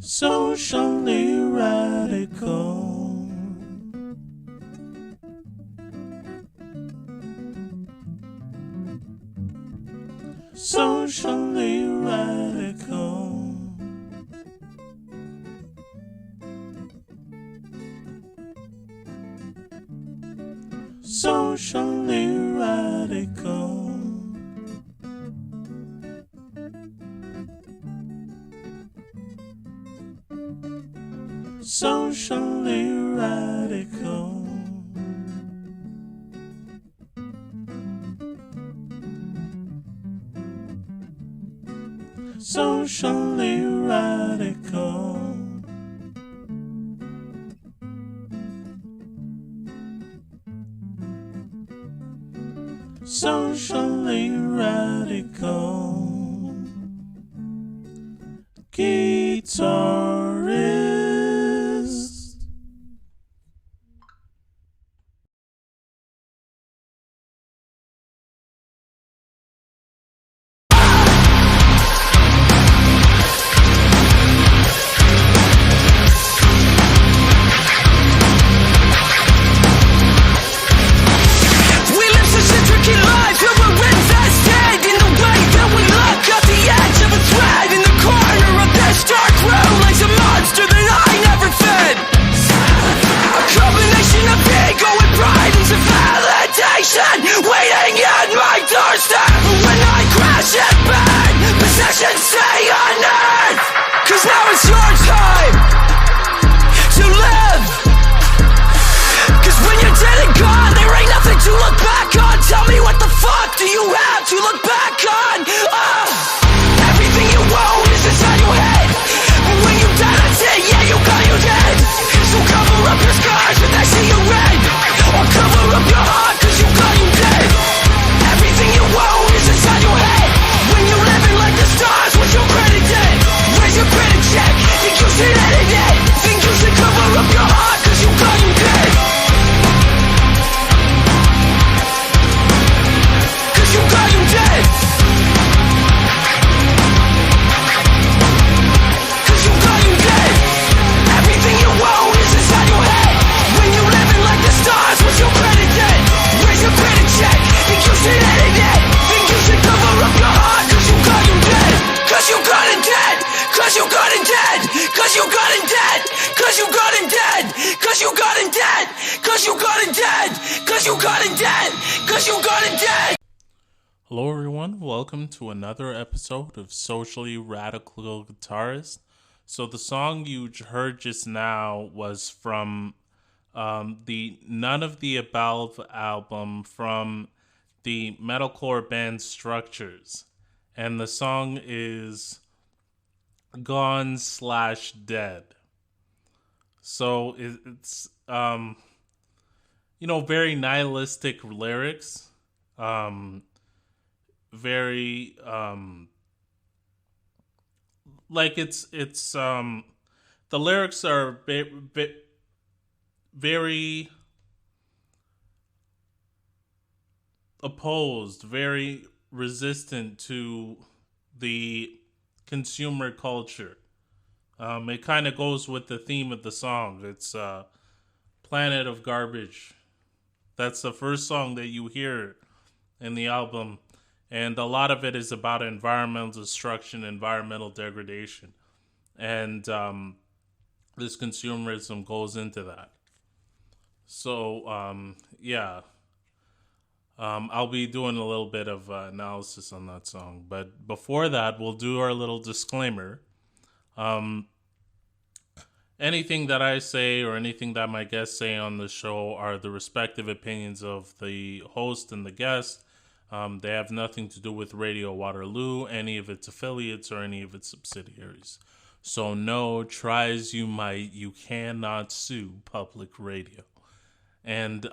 Socially radical. Socially radical. Socially radical. Socially radical. Socially radical. Socially radical. Guitarist. Waiting at my doorstep when I crash and burn. Possessions stay on earth, 'cause now it's your time to live. 'Cause when you're dead and gone, there ain't nothing to look back on. Tell me, what the fuck do you have to look back on? Everything you own is inside your head, but when you die, that's it, yeah, you got you dead. So cover up your scars when they see you red, or cover up your heart, 'cause you got you dead. Everything you own is inside your head. When you're living like the stars, what's your credit debt? Where's your credit check? Think you should edit it? Think you should cover up your heart, 'cause you got you dead. 'Cause you got you dead. 'Cause you got you dead. Everything you own is inside your head. When you're living like the stars, what's your credit debt? Where's your credit check? Think you should edit it? Think you should cover up your heart, 'cause you got him dead. 'Cause you got him dead. 'Cause you got him dead. 'Cause you got him dead. 'Cause you got him dead. 'Cause you got him dead. 'Cause you got him dead. 'Cause you got him dead. 'Cause you got him dead. Hello everyone, welcome to another episode of Socially Radical Guitarist. So the song you heard just now was from the None of the Above album from the metalcore band Structures. And the song is Gone/Dead. So it's, very nihilistic lyrics. Very, the lyrics are very opposed, very resistant to the consumer culture. It kind of goes with the theme of the song. It's Planet of Garbage. That's the first song that you hear in the album. And a lot of it is about environmental destruction, environmental degradation. And this consumerism goes into that. So, I'll be doing a little bit of analysis on that song. But before that, we'll do our little disclaimer. Anything that I say or anything that my guests say on the show are the respective opinions of the host and the guest. They have nothing to do with Radio Waterloo, any of its affiliates, or any of its subsidiaries. So no, try as you might, you cannot sue public radio. And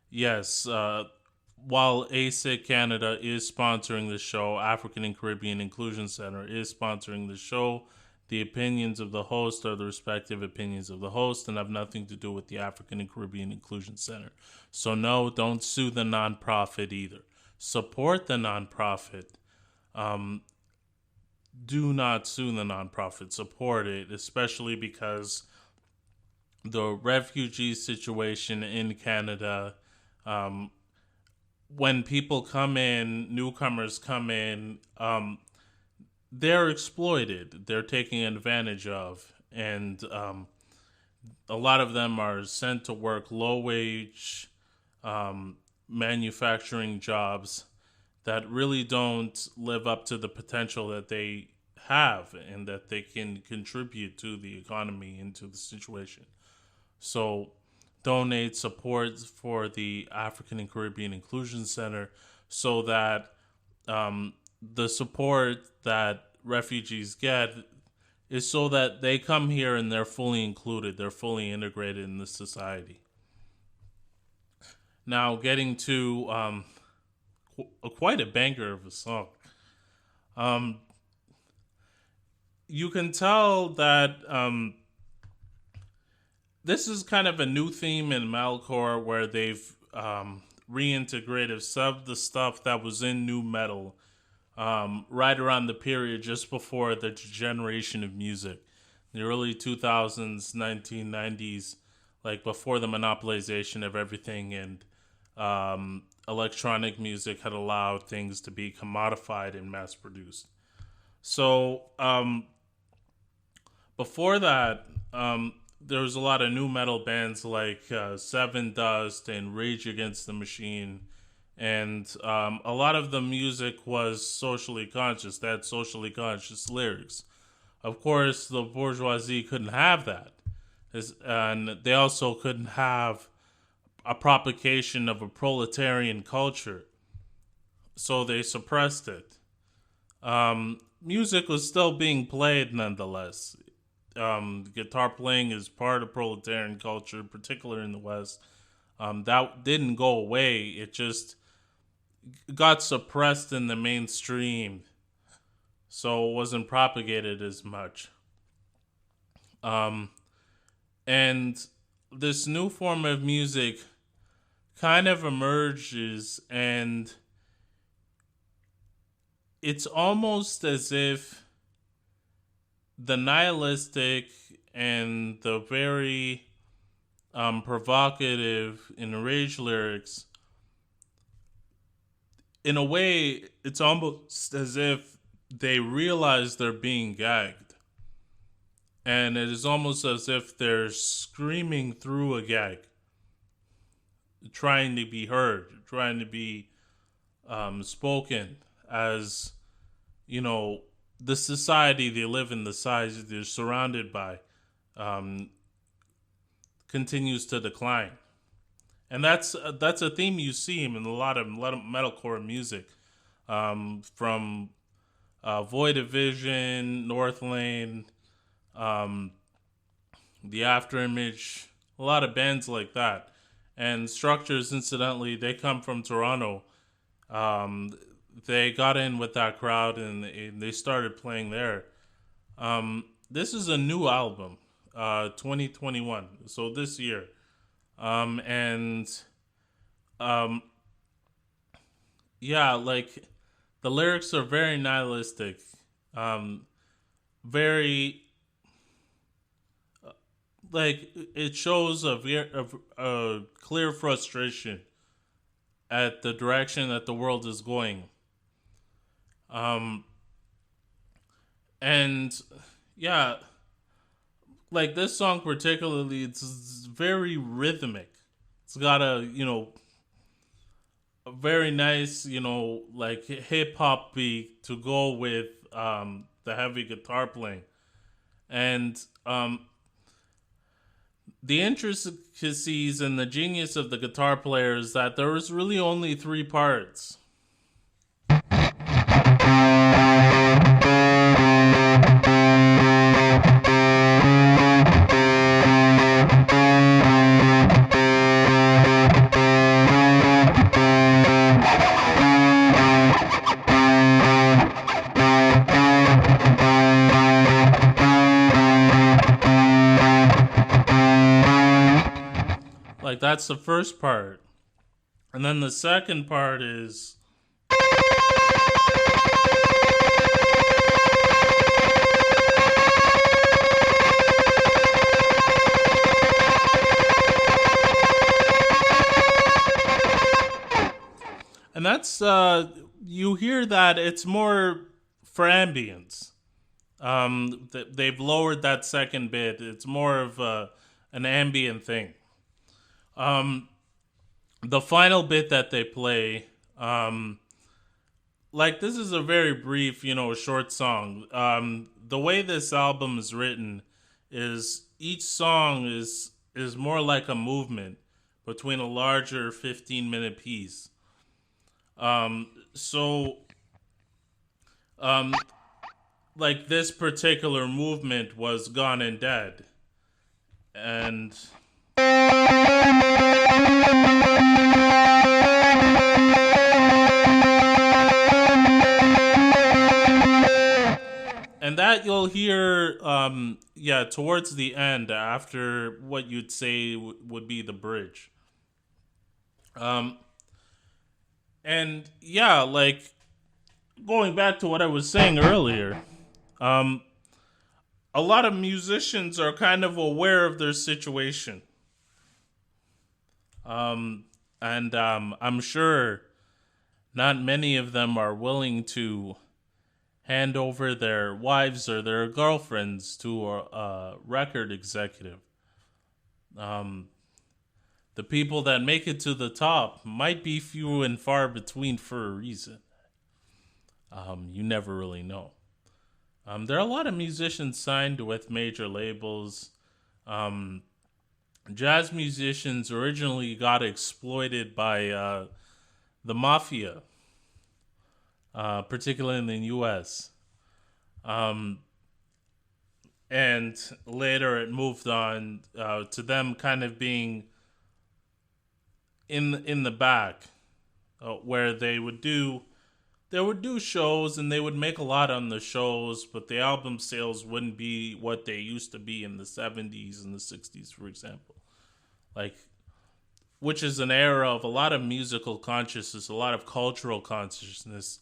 yes, while ASIC Canada is sponsoring the show, African and Caribbean Inclusion Center is sponsoring the show. The opinions of the host are the respective opinions of the host and have nothing to do with the African and Caribbean Inclusion Center. So no, don't sue the nonprofit either. Support the nonprofit. do not sue the nonprofit, support it, especially because the refugee situation in Canada, when people come in, newcomers come in, they're exploited, they're taken advantage of, and a lot of them are sent to work low wage manufacturing jobs that really don't live up to the potential that they have and that they can contribute to the economy and to the situation. So donate support for the African and Caribbean Inclusion Center so that the support that refugees get is so that they come here and they're fully included, they're fully integrated in the society. Now, getting to quite a banger of a song. You can tell that this is kind of a new theme in metalcore where they've reintegrated some of the stuff that was in new metal right around the period just before the degeneration of music. The early 2000s, 1990s, like before the monopolization of everything and electronic music had allowed things to be commodified and mass produced. So before that, there was a lot of new metal bands like Seven Dust and Rage Against the Machine. And a lot of the music was socially conscious. They had socially conscious lyrics. Of course, the bourgeoisie couldn't have that. And they also couldn't have a propagation of a proletarian culture. So they suppressed it. Music was still being played nonetheless. Guitar playing is part of proletarian culture, particularly in the West. That didn't go away. It just got suppressed in the mainstream, so it wasn't propagated as much. And this new form of music kind of emerges, and it's almost as if the nihilistic and the very provocative enraged lyrics, in a way, it's almost as if they realize they're being gagged. And it is almost as if they're screaming through a gag, trying to be heard, trying to be spoken as, you know, the society they live in, the society they're surrounded by, continues to decline. And that's a theme you see in a lot of metalcore music, from Void Division, Northlane, The Afterimage, a lot of bands like that. And Structures, incidentally, they come from Toronto. They got in with that crowd and they started playing there. This is a new album, 2021, so this year. Yeah, like the lyrics are very nihilistic, very like it shows a clear frustration at the direction that the world is going. And yeah, like this song particularly, it's very rhythmic. It's got a very nice, like hip hop beat to go with the heavy guitar playing. And the intricacies and the genius of the guitar player is that there was really only three parts. Like, that's the first part. And then the second part is that's you hear that it's more for ambience. They've lowered that second bit. It's more of an ambient thing. Um, the final bit that they play, like this is a very brief, short song. The way this album is written is each song is more like a movement between a larger 15-minute piece. So um, like this particular movement was Gone and Dead, and that you'll hear towards the end after what you'd say would be the bridge. um and yeah, like going back to what I was saying earlier, um a lot of musicians are kind of aware of their situation. And I'm sure not many of them are willing to hand over their wives or their girlfriends to a record executive. Um, the people that make it to the top might be few and far between for a reason. You never really know. There are a lot of musicians signed with major labels. Um, Jazz musicians originally got exploited by the mafia, particularly in the U.S. Um, and later it moved on to them kind of being in the back, where they would do shows and they would make a lot on the shows, but the album sales wouldn't be what they used to be in the 70s and the 60s, for example. Like, which is an era of a lot of musical consciousness, a lot of cultural consciousness,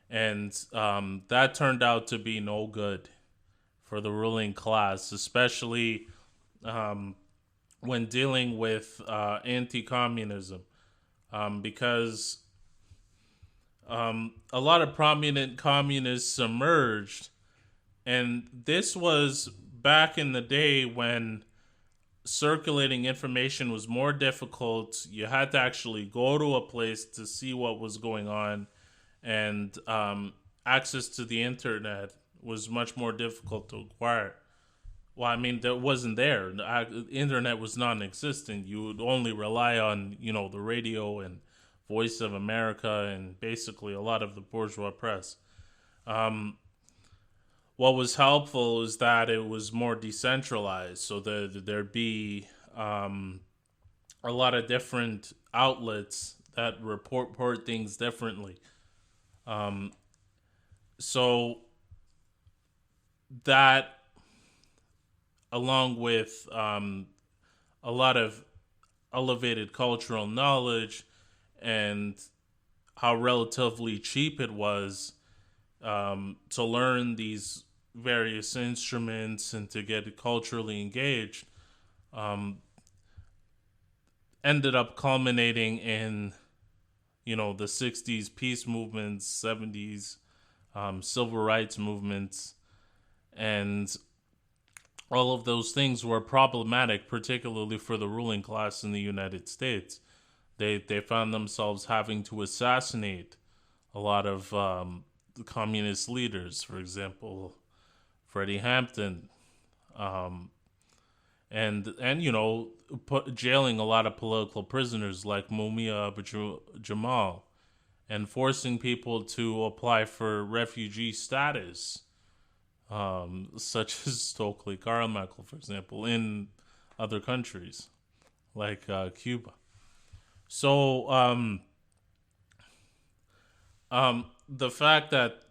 and that turned out to be no good for the ruling class, especially when dealing with anti-communism, because a lot of prominent communists emerged, and this was back in the day when circulating information was more difficult. You had to actually go to a place to see what was going on, and access to the internet was much more difficult to acquire. Well, I mean, that wasn't there. The internet was non-existent. You would only rely on, the radio and Voice of America and basically a lot of the bourgeois press. Um, what was helpful is that it was more decentralized, so there'd be a lot of different outlets that report things differently. Um, so that, along with a lot of elevated cultural knowledge and how relatively cheap it was to learn these various instruments and to get culturally engaged, ended up culminating in, the 60s peace movements, 70s civil rights movements, and all of those things were problematic, particularly for the ruling class in the United States. They found themselves having to assassinate a lot of communist leaders, for example, Freddie Hampton, and jailing a lot of political prisoners like Mumia Abu-Jamal, and forcing people to apply for refugee status, such as Stokely Carmichael, for example, in other countries like Cuba. So the fact that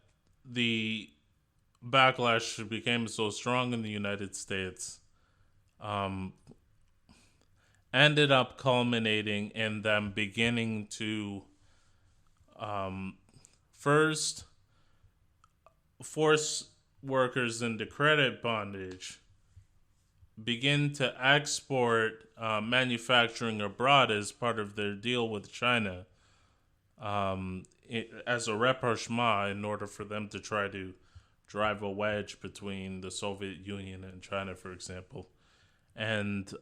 the backlash became so strong in the United States ended up culminating in them beginning to first force workers into credit bondage, begin to export manufacturing abroad as part of their deal with China, as a rapprochement in order for them to try to drive a wedge between the Soviet Union and China, for example. And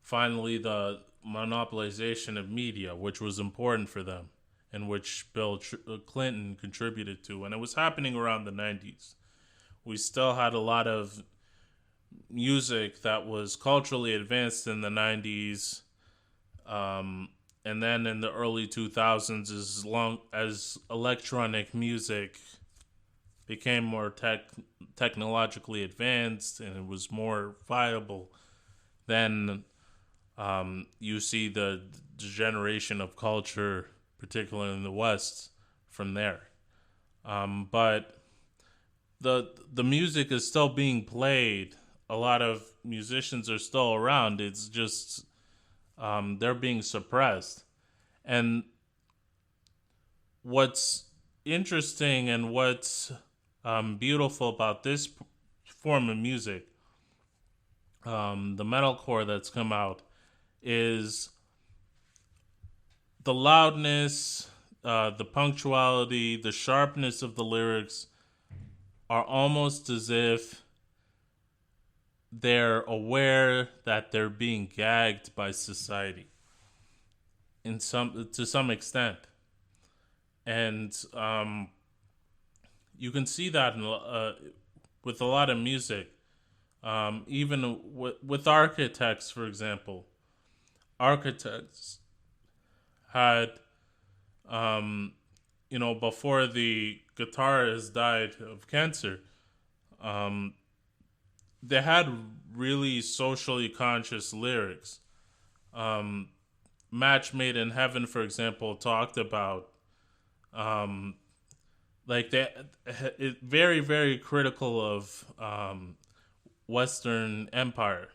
finally, the monopolization of media, which was important for them and which Bill Clinton contributed to. And it was happening around the 90s. We still had a lot of music that was culturally advanced in the 90s. And then in the early 2000s, as long as electronic music became more technologically advanced and it was more viable, then you see the degeneration of culture, particularly in the West, from there. But the music is still being played. A lot of musicians are still around. It's just they're being suppressed. And what's interesting and what's beautiful about this form of music, the metalcore that's come out, is the loudness, the punctuality, the sharpness of the lyrics are almost as if they're aware that they're being gagged by society to some extent. And you can see that with a lot of music. Even with Architects, for example. Architects had, before the guitarist died of cancer, they had really socially conscious lyrics. Match Made in Heaven, for example, talked about very, very critical of Western Empire,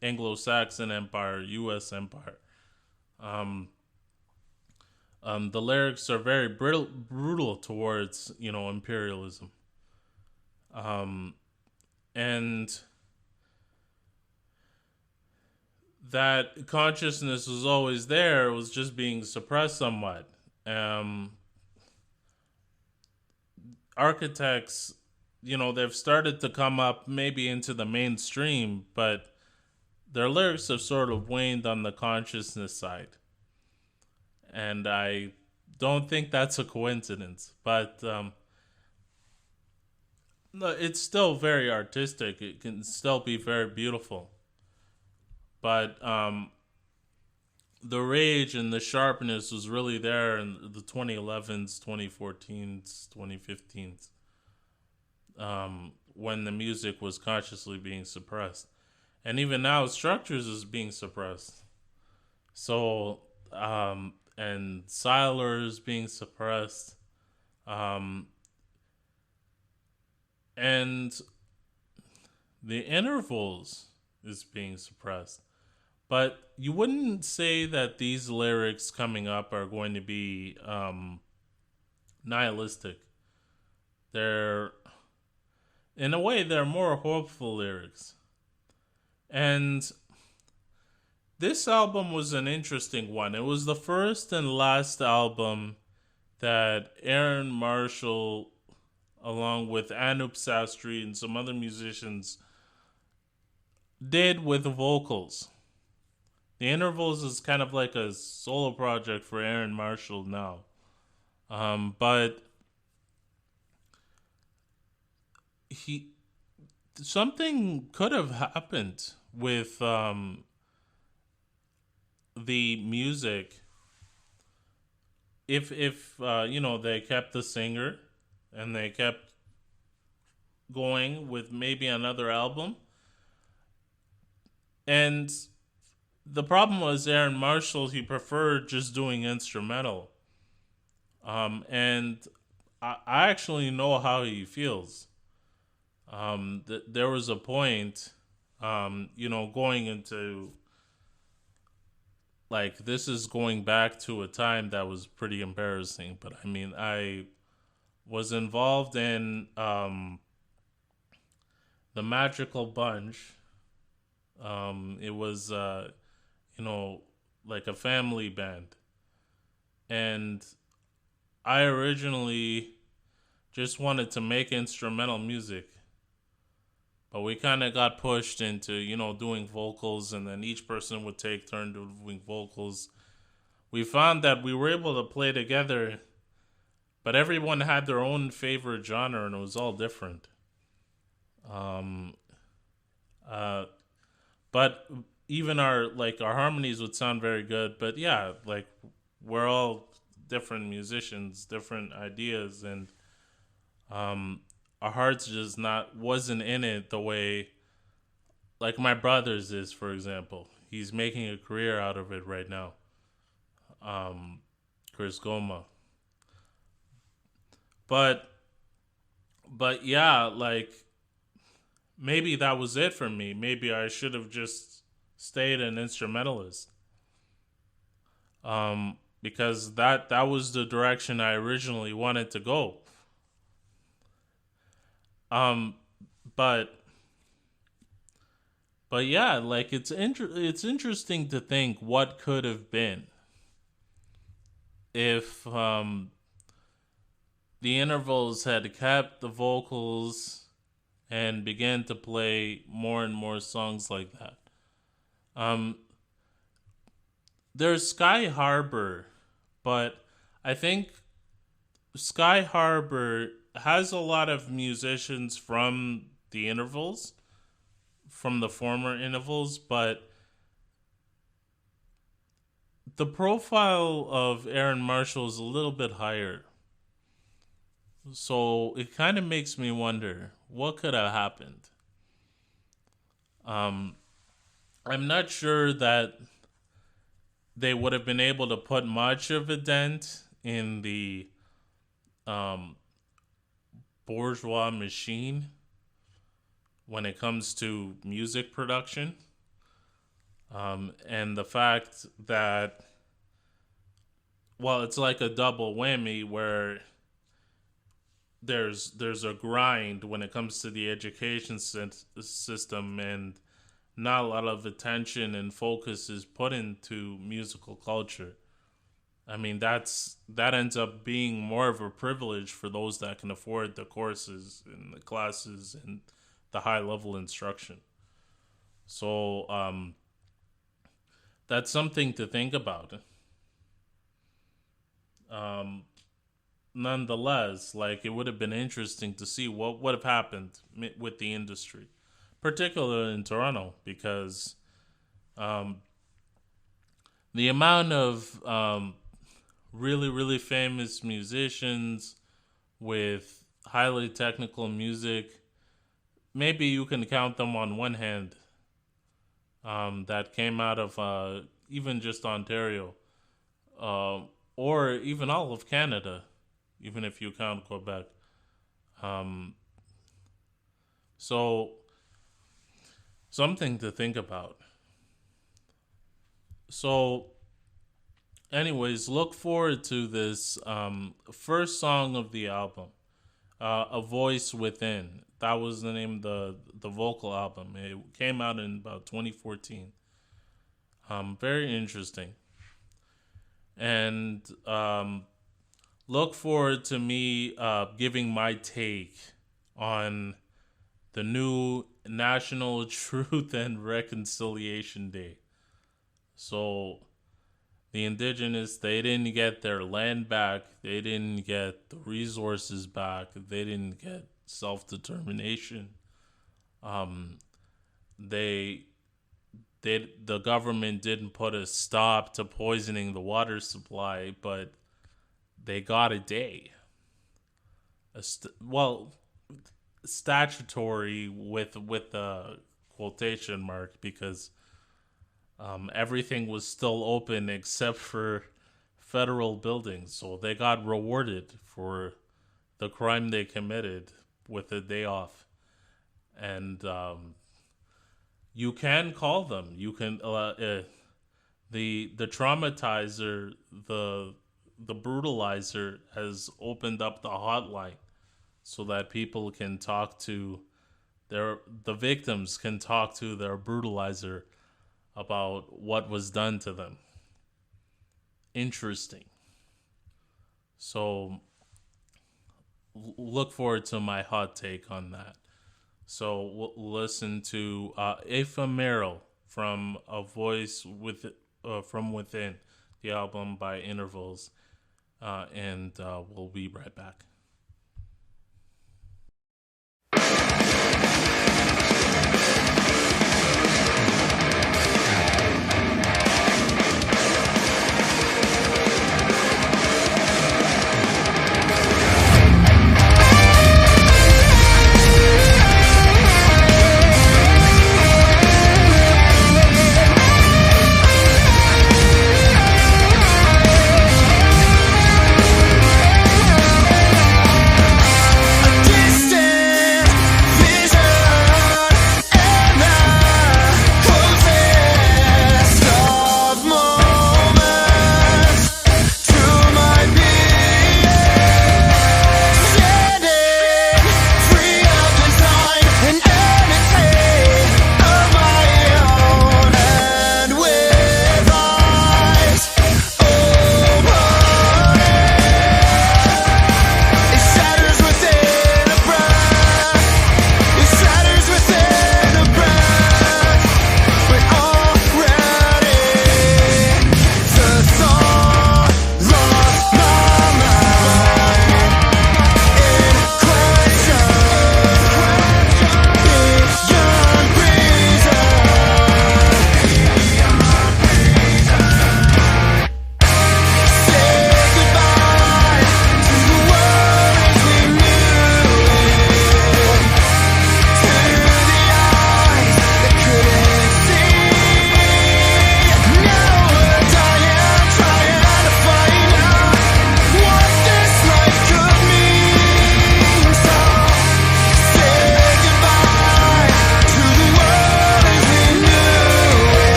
Anglo-Saxon Empire, U.S. Empire. The lyrics are very brutal towards, imperialism. And that consciousness was always there. It was just being suppressed somewhat. Architects, they've started to come up maybe into the mainstream, but their lyrics have sort of waned on the consciousness side. And I don't think that's a coincidence, but no, it's still very artistic. It can still be very beautiful. But the rage and the sharpness was really there in the 2011s, 2014s, 2015s, when the music was consciously being suppressed. And even now, Structures is being suppressed. So, and Siler is being suppressed. And the Intervals is being suppressed. But you wouldn't say that these lyrics coming up are going to be nihilistic. They're, in a way, they're more hopeful lyrics. And this album was an interesting one. It was the first and last album that Aaron Marshall, along with Anup Sastry and some other musicians, did with vocals. The Intervals is kind of like a solo project for Aaron Marshall now. But something could have happened with the music if they kept the singer and they kept going with maybe another album. And the problem was Aaron Marshall, he preferred just doing instrumental. And I actually know how he feels. There was a point, going into, like, this is going back to a time that was pretty embarrassing. But I mean, I was involved in the Magical Bunch. It was, like a family band. And I originally just wanted to make instrumental music, but we kind of got pushed into, doing vocals, and then each person would take turn doing vocals. We found that we were able to play together, but everyone had their own favorite genre, and it was all different. Um, uh, but even our harmonies would sound very good. But yeah, like we're all different musicians, different ideas, and um, our hearts just not wasn't in it the way like my brother's is, for example. He's making a career out of it right now. Um, Chris Goma, but yeah, like maybe that was it for me. Maybe I should have just stayed an instrumentalist. Because that was the direction I originally wanted to go. Um, but yeah, like it's interesting to think what could have been if the intervals had kept the vocals and began to play more and more songs like that. Um, there's Sky Harbor, but I think Sky Harbor has a lot of musicians from the intervals, from the former intervals, but the profile of Aaron Marshall is a little bit higher. So it kind of makes me wonder what could have happened. Um, I'm not sure that they would have been able to put much of a dent in the um, bourgeois machine when it comes to music production. And the fact that, well, it's like a double whammy where there's a grind when it comes to the education system, and not a lot of attention and focus is put into musical culture. I mean, that ends up being more of a privilege for those that can afford the courses and the classes and the high level instruction. So that's something to think about. Um, Nonetheless, like it would have been interesting to see what would have happened with the industry, particularly in Toronto, because um, the amount of really, really famous musicians with highly technical music, maybe you can count them on one hand, that came out of even just Ontario, uh, or even all of Canada, even if you count Quebec. Um, so, something to think about. So, anyways, look forward to this first song of the album, "A Voice Within." That was the name of the vocal album. It came out in about 2014. Very interesting, and look forward to me giving my take on the new National Truth and Reconciliation Day. So the indigenous, they didn't get their land back, they didn't get the resources back, they didn't get self-determination. Um, they the government didn't put a stop to poisoning the water supply, but they got a day. Well, statutory with a quotation mark, because everything was still open except for federal buildings. So they got rewarded for the crime they committed with a day off. And you can call them. You can the traumatizer, the brutalizer has opened up the hotline so that people can talk to the victims can talk to their brutalizer about what was done to them. Interesting. So look forward to my hot take on that. So we'll listen to Ephemeral from A Voice from Within, the album by Intervals, and we'll be right back.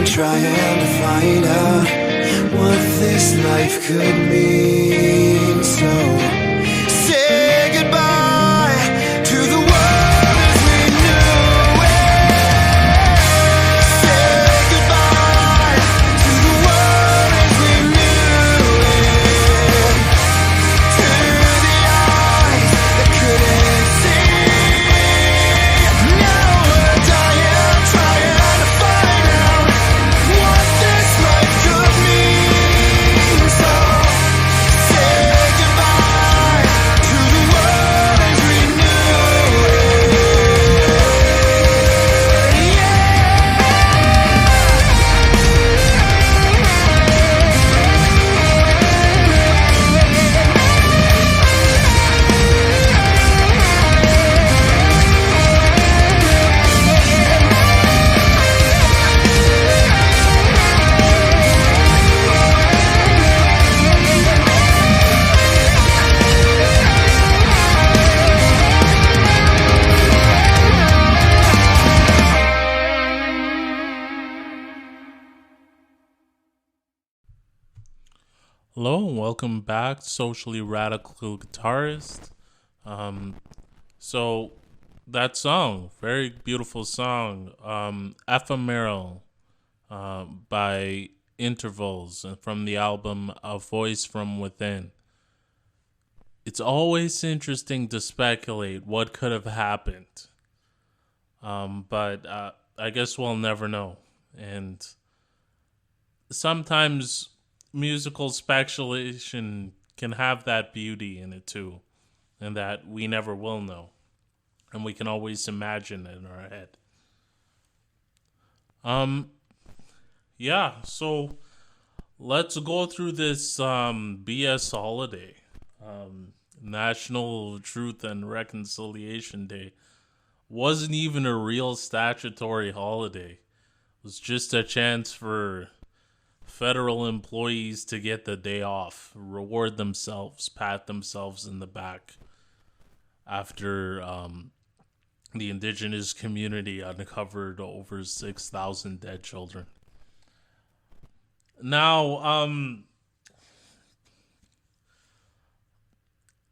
trying to find out what this life could mean. So say goodbye to the world as we knew it. Say goodbye to the world as we knew it. To the eyes that couldn't see. Now we're dying, trying to find out what this life could mean. So say goodbye. Hello and welcome back to Socially Radical Guitarist. Um, so that song, very beautiful song, Ephemeral, by Intervals and from the album A Voice from Within. It's always interesting to speculate what could have happened, but I guess we'll never know. And sometimes musical speculation can have that beauty in it too, and that we never will know, and we can always imagine it in our head. Um, yeah. So let's go through this BS holiday, National Truth and Reconciliation Day. Wasn't even a real statutory holiday. It was just a chance for federal employees to get the day off, reward themselves, pat themselves in the back after the indigenous community uncovered over 6,000 dead children. Now,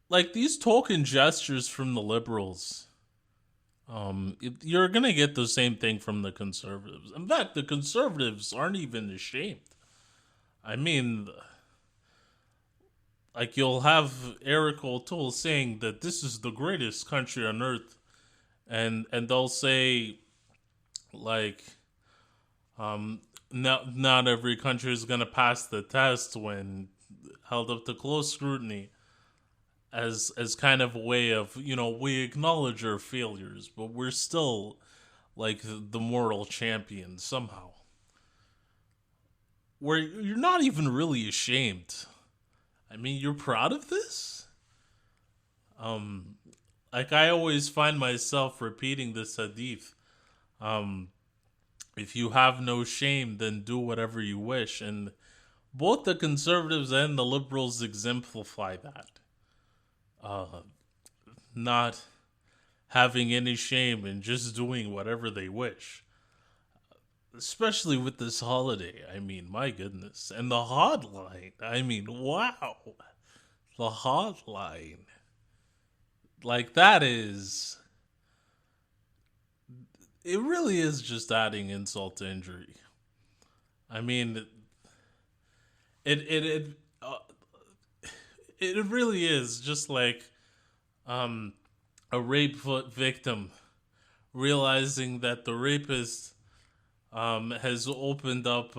like these token gestures from the liberals, you're gonna get the same thing from the conservatives. In fact, the conservatives aren't even ashamed. I mean, like you'll have Eric O'Toole saying that this is the greatest country on earth, and they'll say like, not every country is gonna pass the test when held up to close scrutiny, as kind of a way of, we acknowledge our failures, but we're still like the moral champion somehow. Where you're not even really ashamed. I mean, you're proud of this? Like I always find myself repeating this hadith. Um, if you have no shame, then do whatever you wish. And both the conservatives and the liberals exemplify that. Uh, not having any shame and just doing whatever they wish. Especially with this holiday. I mean, my goodness. And the hotline. I mean, wow. The hotline. Like, that is. It really is just adding insult to injury. I mean, it it really is just like um a rape victim realizing that the rapist has opened up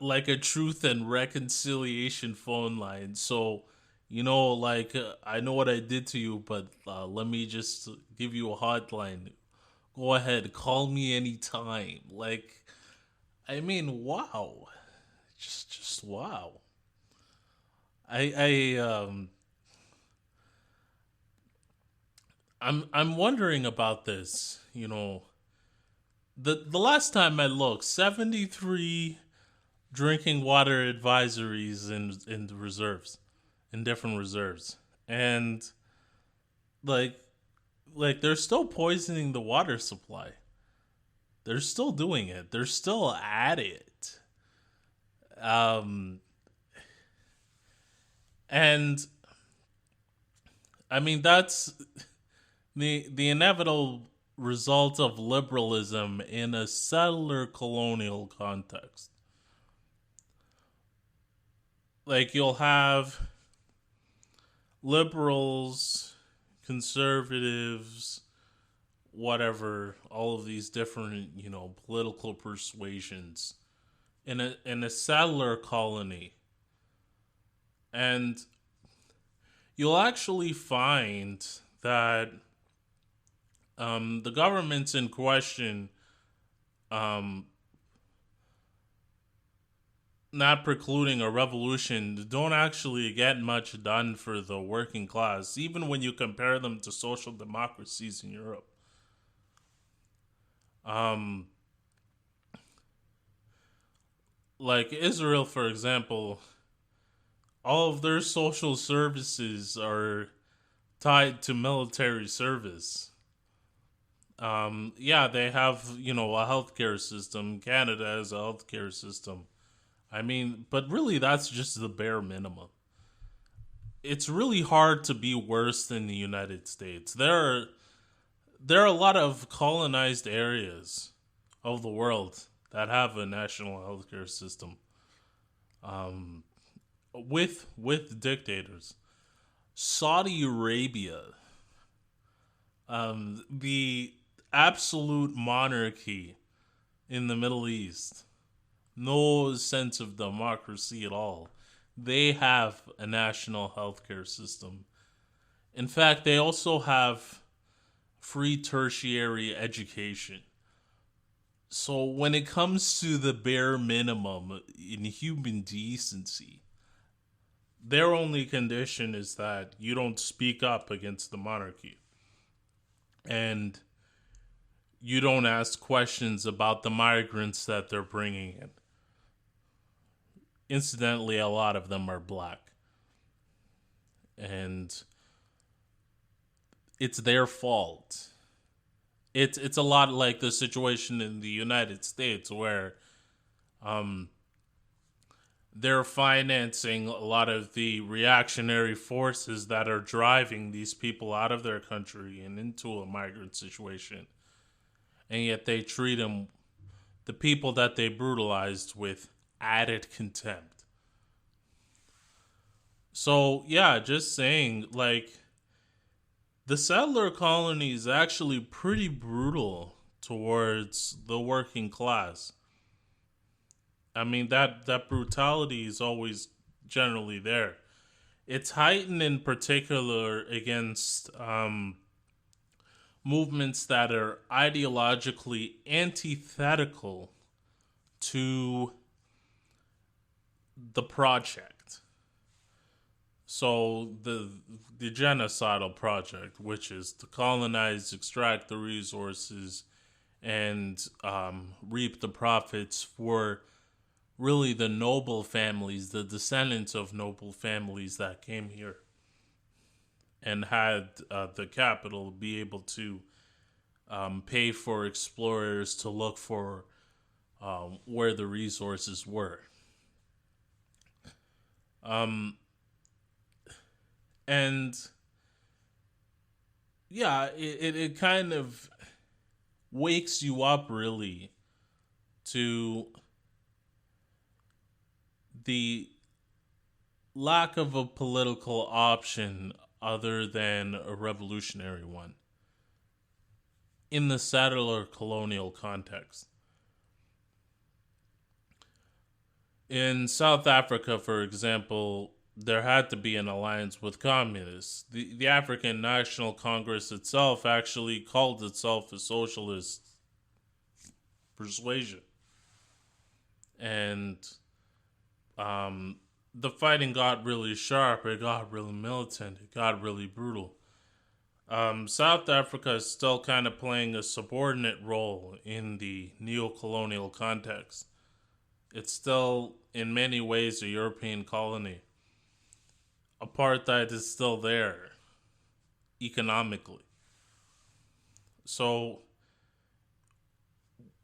like a truth and reconciliation phone line. So, like I know what I did to you, but let me just give you a hotline. Go ahead, call me anytime. Like, I mean, wow, just wow. I I'm wondering about this. The last time I looked, 73 drinking water advisories in the reserves, in different reserves, and like they're still poisoning the water supply. They're still doing it. They're still at it. Um, and I mean that's the inevitable result of liberalism in a settler colonial context. Like you'll have liberals, conservatives, whatever, all of these different, political persuasions in a settler colony. And you'll actually find that the governments in question, um, not precluding a revolution, don't actually get much done for the working class, even when you compare them to social democracies in Europe. Um, like Israel, for example, all of their social services are tied to military service. Yeah, they have, a healthcare system. Canada has a healthcare system. I mean, but really, that's just the bare minimum. It's really hard to be worse than the United States. There are a lot of colonized areas of the world that have a national healthcare system, um, with dictators. Saudi Arabia, the absolute monarchy in the Middle East, no sense of democracy at all. They have a national healthcare system. In fact, they also have free tertiary education. So when it comes to the bare minimum in human decency, their only condition is that you don't speak up against the monarchy. And you don't ask questions about the migrants that they're bringing in. Incidentally, a lot of them are black. And it's their fault. It's a lot like the situation in the United States where um, they're financing a lot of the reactionary forces that are driving these people out of their country and into a migrant situation. And yet they treat them, the people that they brutalized, with added contempt. So, yeah, just saying, like, the settler colony is actually pretty brutal towards the working class. I mean, that brutality is always generally there. It's heightened in particular against movements that are ideologically antithetical to the project. So the genocidal project, which is to colonize, extract the resources, and reap the profits for really the noble families, the descendants of noble families that came here and had the capital be able to pay for explorers to look for where the resources were. And yeah, it kind of wakes you up really to the lack of a political option other than a revolutionary one in the settler colonial context. In South Africa, for example, there had to be an alliance with communists. The African National Congress itself actually called itself a socialist persuasion. And the fighting got really sharp, it got really militant, it got really brutal. South Africa is still kind of playing a subordinate role in the neo-colonial context. It's still, in many ways, a European colony. Apartheid is still there, economically. So,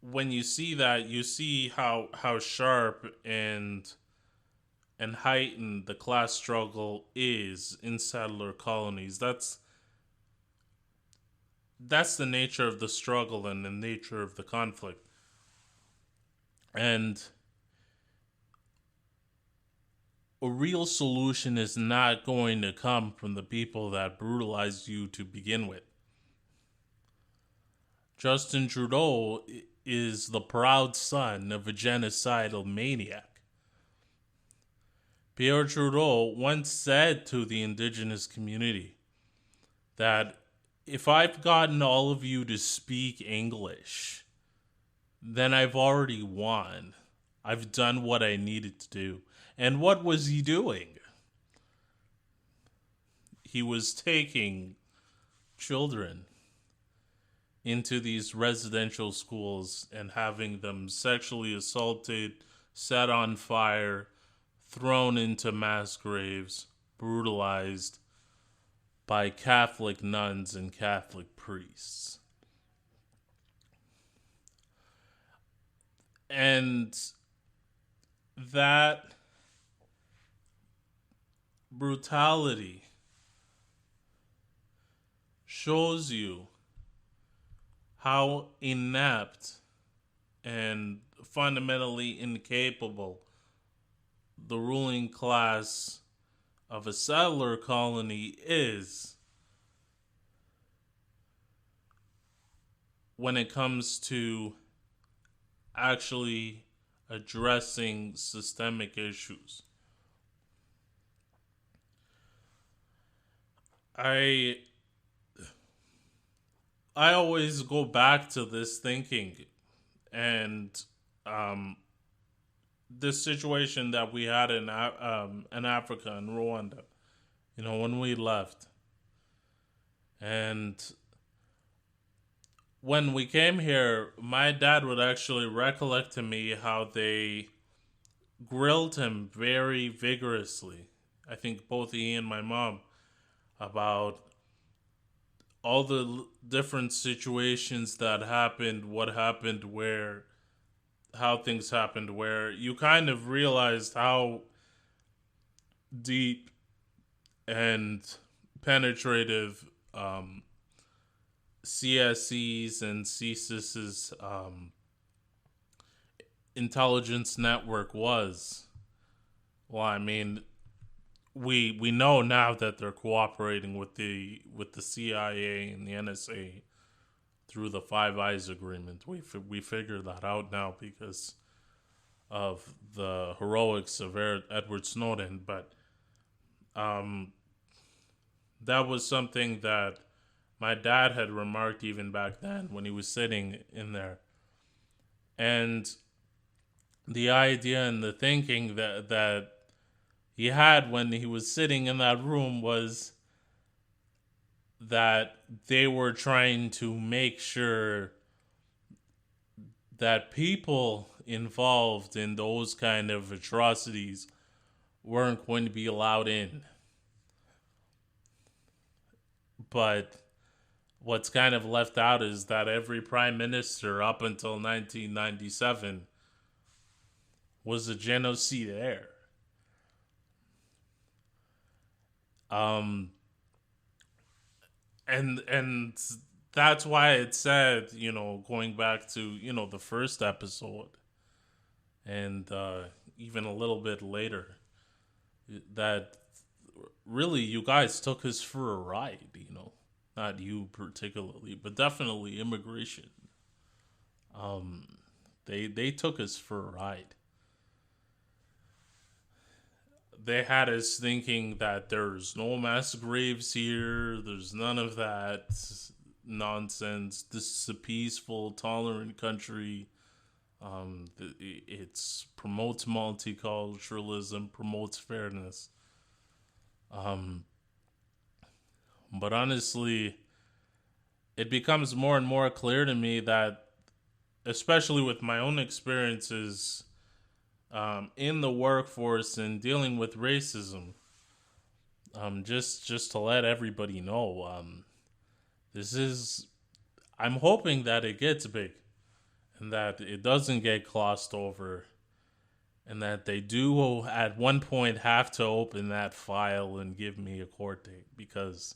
when you see that, you see how sharp and heightened the class struggle is in settler colonies. That's the nature of the struggle and the nature of the conflict. And a real solution is not going to come from the people that brutalized you to begin with. Justin Trudeau is the proud son of a genocidal maniac. Pierre Trudeau once said to the indigenous community that if I've gotten all of you to speak English, then I've already won. I've done what I needed to do. And what was he doing? He was taking children into these residential schools and having them sexually assaulted, set on fire, thrown into mass graves, brutalized by Catholic nuns and Catholic priests. And that brutality shows you how inept and fundamentally incapable the ruling class of a settler colony is when it comes to actually addressing systemic issues. I I always go back to this thinking and um, this situation that we had in Africa in Rwanda. You know, when we left, and when we came here, my dad would actually recollect to me how they grilled him very vigorously. I think both he and my mom about all the different situations that happened, what happened where, how things happened where you kind of realized how deep and penetrative CSE's and CSIS's intelligence network was. Well, I mean, we know now that they're cooperating with the CIA and the NSA through the Five Eyes agreement. We figured that out now because of the heroics of Edward Snowden, but that was something that my dad had remarked even back then when he was sitting in there. And the idea and the thinking that he had when he was sitting in that room was that they were trying to make sure that people involved in those kind of atrocities weren't going to be allowed in. But what's kind of left out is that every prime minister up until 1997 was a genocidaire. And that's why it said, you know, going back to, you know, the first episode and even a little bit later, that really you guys took us for a ride, you know. Not you particularly, but definitely immigration. They took us for a ride. They had us thinking that there's no mass graves here. There's none of that nonsense. This is a peaceful, tolerant country. It's promotes multiculturalism, promotes fairness. But honestly, it becomes more and more clear to me that, especially with my own experiences in the workforce and dealing with racism, just to let everybody know, this is. I'm hoping that it gets big, and that it doesn't get glossed over, and that they do at one point have to open that file and give me a court date, because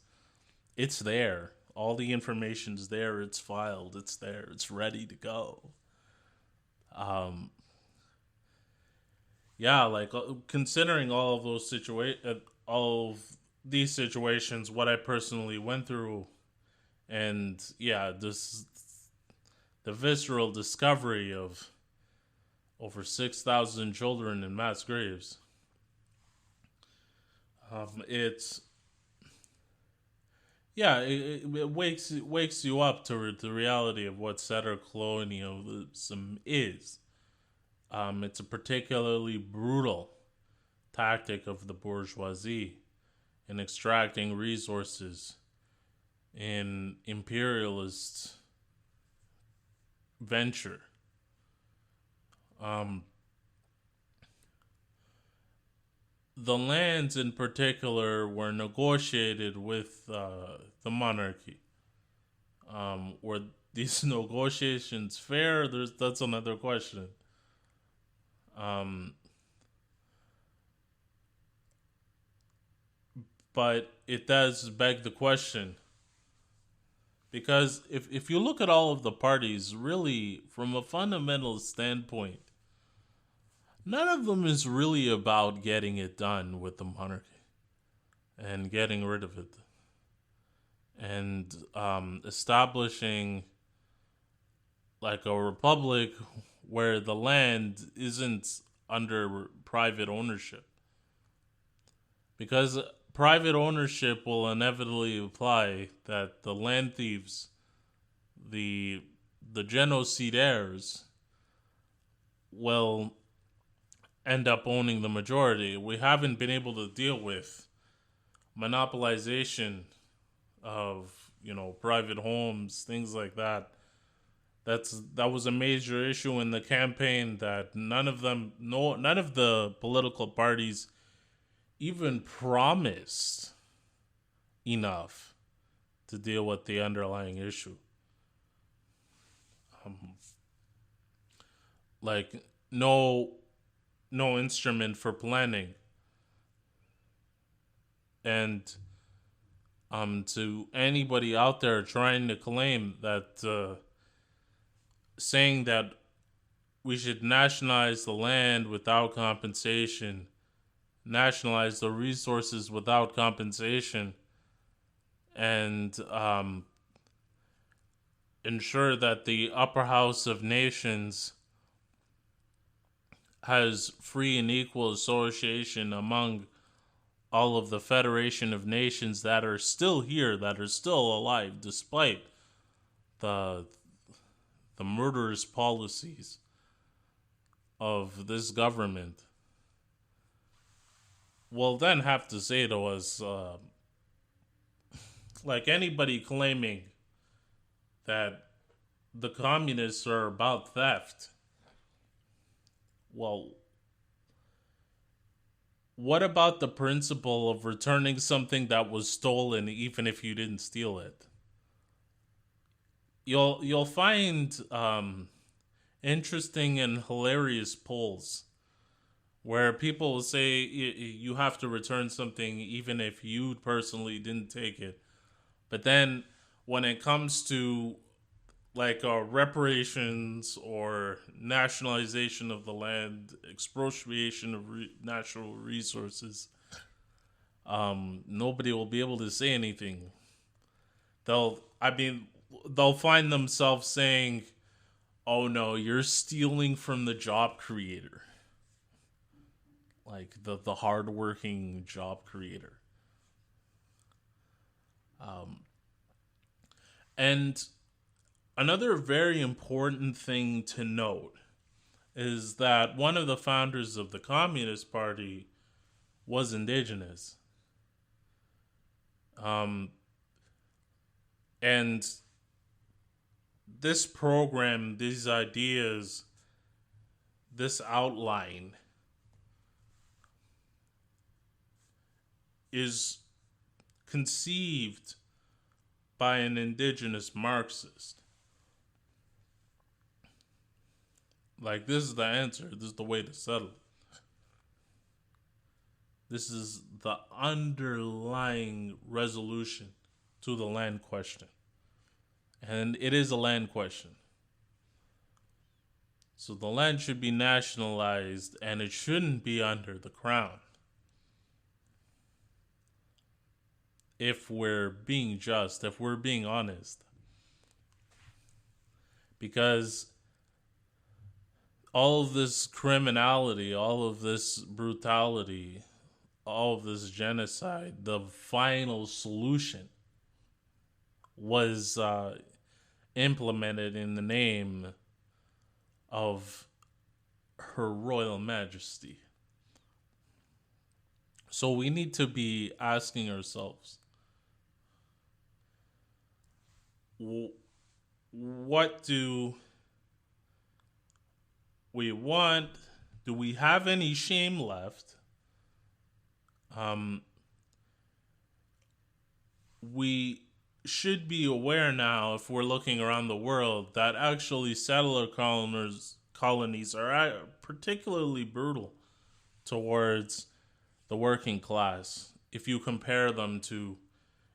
it's there. All the information's there. It's filed. It's there. It's ready to go. Yeah, like considering all of those all of these situations, what I personally went through, and yeah, this the visceral discovery of over 6,000 children in mass graves. It's yeah, it wakes you up to the reality of what settler colonialism is. It's a particularly brutal tactic of the bourgeoisie in extracting resources in imperialist venture. Um, the lands in particular were negotiated with the monarchy. Were these negotiations fair? That's another question. Um, but it does beg the question. Because if you look at all of the parties, really, from a fundamental standpoint, none of them is really about getting it done with the monarchy and getting rid of it and establishing like a republic where the land isn't under private ownership. Because private ownership will inevitably imply that the land thieves, the genocidaires, will end up owning the majority. We haven't been able to deal with monopolization of, private homes, things like that. That was a major issue in the campaign that none of the political parties even promised enough to deal with the underlying issue. Like no instrument for planning. And to anybody out there trying to claim that saying that we should nationalize the land without compensation, nationalize the resources without compensation, and ensure that the upper house of nations has free and equal association among all of the Federation of Nations that are still here, that are still alive, despite the murderous policies of this government, will then have to say to us, like anybody claiming that the communists are about theft, well, what about the principle of returning something that was stolen even if you didn't steal it? You'll find interesting and hilarious polls where people will say you have to return something even if you personally didn't take it. But then when it comes to like reparations or nationalization of the land, expropriation of natural resources, nobody will be able to say anything. They'll find themselves saying, "Oh no, you're stealing from the job creator." Like the hardworking job creator. And another very important thing to note is that one of the founders of the Communist Party was indigenous. And this program, these ideas, this outline is conceived by an indigenous Marxist. Like, this is the answer. This is the way to settle. This is the underlying resolution to the land question. And it is a land question. So the land should be nationalized and it shouldn't be under the crown. If we're being just, if we're being honest. Because all of this criminality, all of this brutality, all of this genocide, the final solution was implemented in the name of Her Royal Majesty. So we need to be asking ourselves, what do we want? Do we have any shame left? We should be aware now, if we're looking around the world, that actually settler colonies are particularly brutal towards the working class. if you compare them to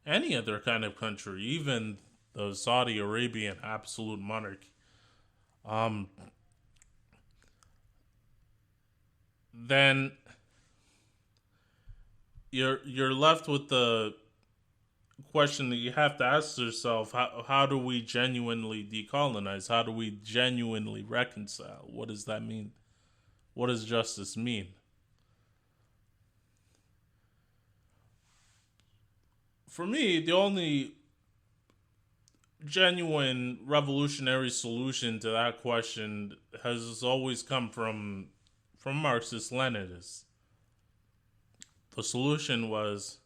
any other kind of country, even the Saudi Arabian absolute monarchy, um, then you're left with the question that you have to ask yourself: how do we genuinely decolonize? How do we genuinely reconcile? What does that mean? What does justice mean? For me, the only genuine revolutionary solution to that question has always come from Marxist Leninists. The solution was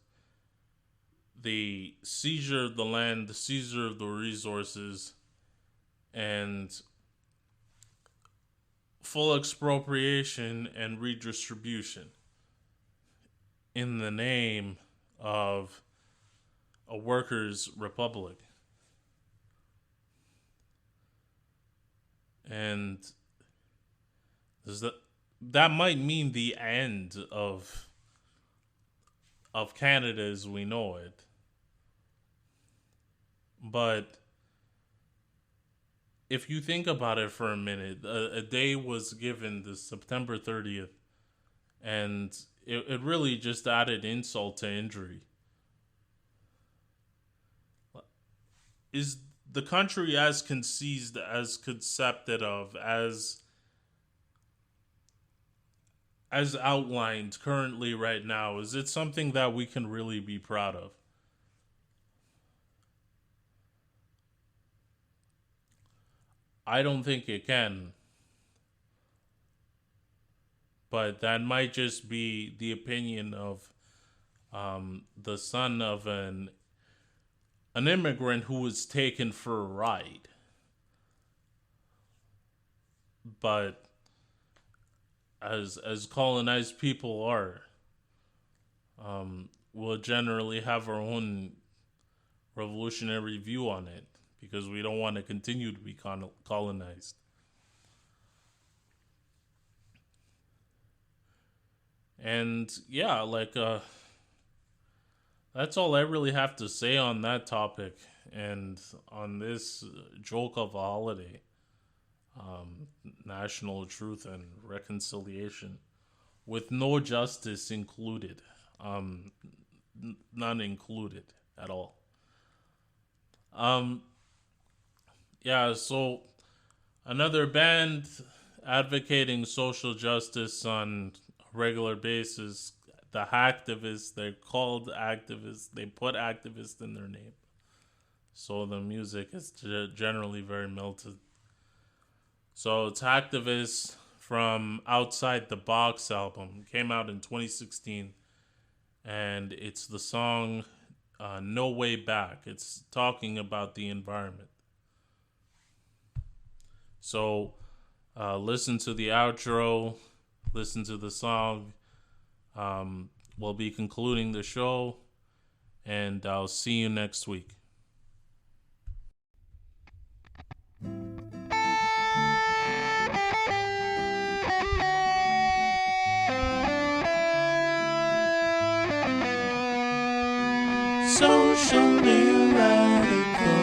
the seizure of the land, the seizure of the resources, and full expropriation and redistribution in the name of a workers' republic. And that might mean the end of Canada as we know it. But if you think about it for a minute, a day was given this September 30th, and it really just added insult to injury. Is the country as conceived, as concepted of, as outlined currently right now, is it something that we can really be proud of? I don't think it can. But that might just be the opinion of the son of an immigrant who was taken for a ride. But as colonized people are, we'll generally have our own revolutionary view on it because we don't want to continue to be colonized. And yeah, that's all I really have to say on that topic and on this joke of a holiday. National truth and reconciliation with no justice included. None included at all. Yeah, so another band advocating social justice on a regular basis, the Hacktivist. They're called activists. They put activist in their name. So the music is generally very melted. So it's Hacktivist from Outside the Box album. It came out in 2016. And it's the song No Way Back. It's talking about the environment. So listen to the outro, listen to the song. We'll be concluding the show, and I'll see you next week. Socially radical.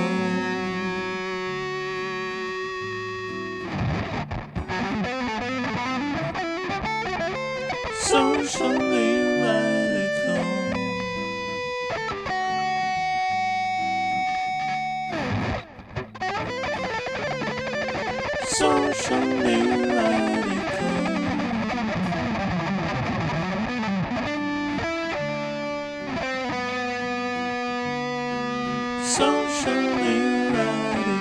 Socially radical. Socially radical. Socially radical.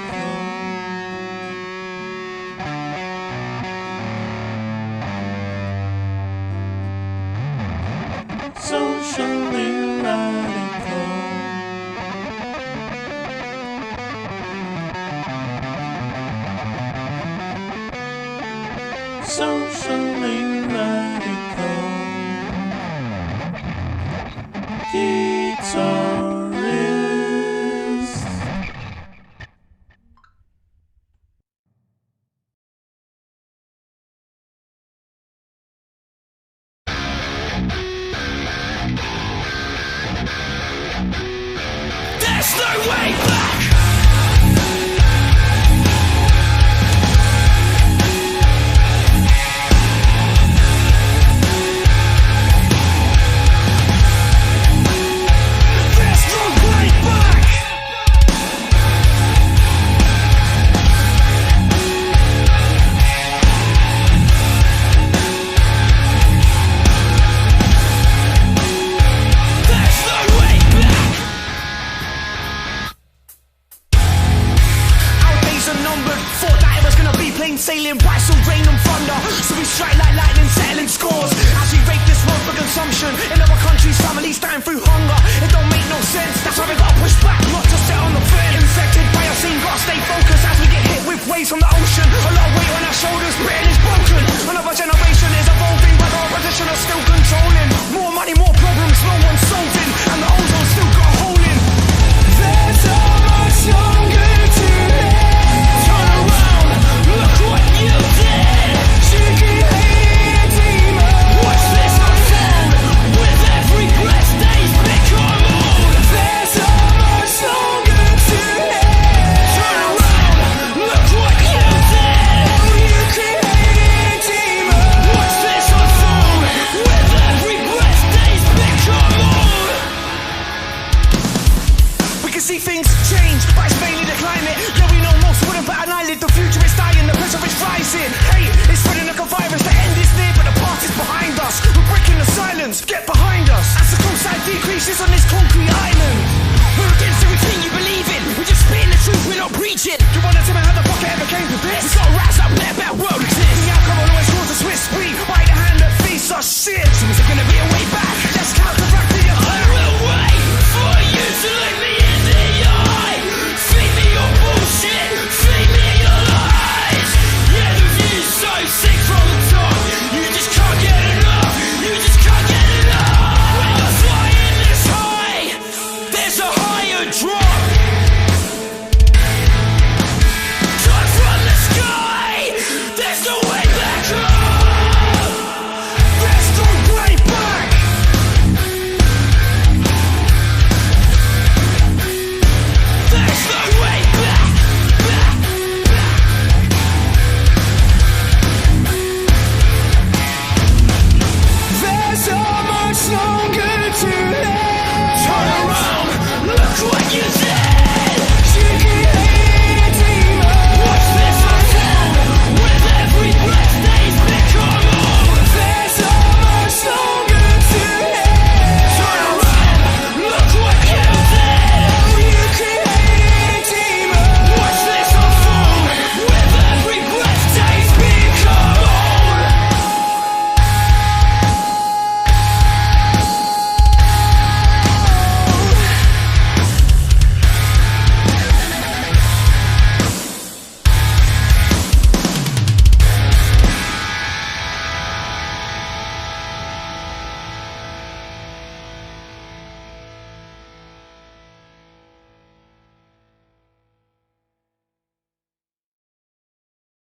Socially radical. Socially radical. Guitarist. families dying through hunger. It don't make no sense, that's why we gotta push back, not to sit on the fence. Infected by our scene, gotta stay focused as we get hit with waves from the ocean. A lot of weight on our shoulders, Britain is broken. Another generation is evolving, but our opposition are still controlling. More money, more problems, no one's solving, and the ozone still got a hole in. There's so much longer to live. Turn around, look what you did. Cheeky hating demon. Watch this unfold. With every breath days become old. There's so much longer to live. Turn around, look what you did. Cheeky hating demon. Watch this unfold. With every breath days become old. We can see things change, but it's mainly the climate. Yeah, we know most wouldn't bat an eyelid. The future is dying, the pressure is rising. Hey, it's spreading like a virus. The end is near, but the past is behind us. We're breaking the silence, get behind us. As the coastline decreases on this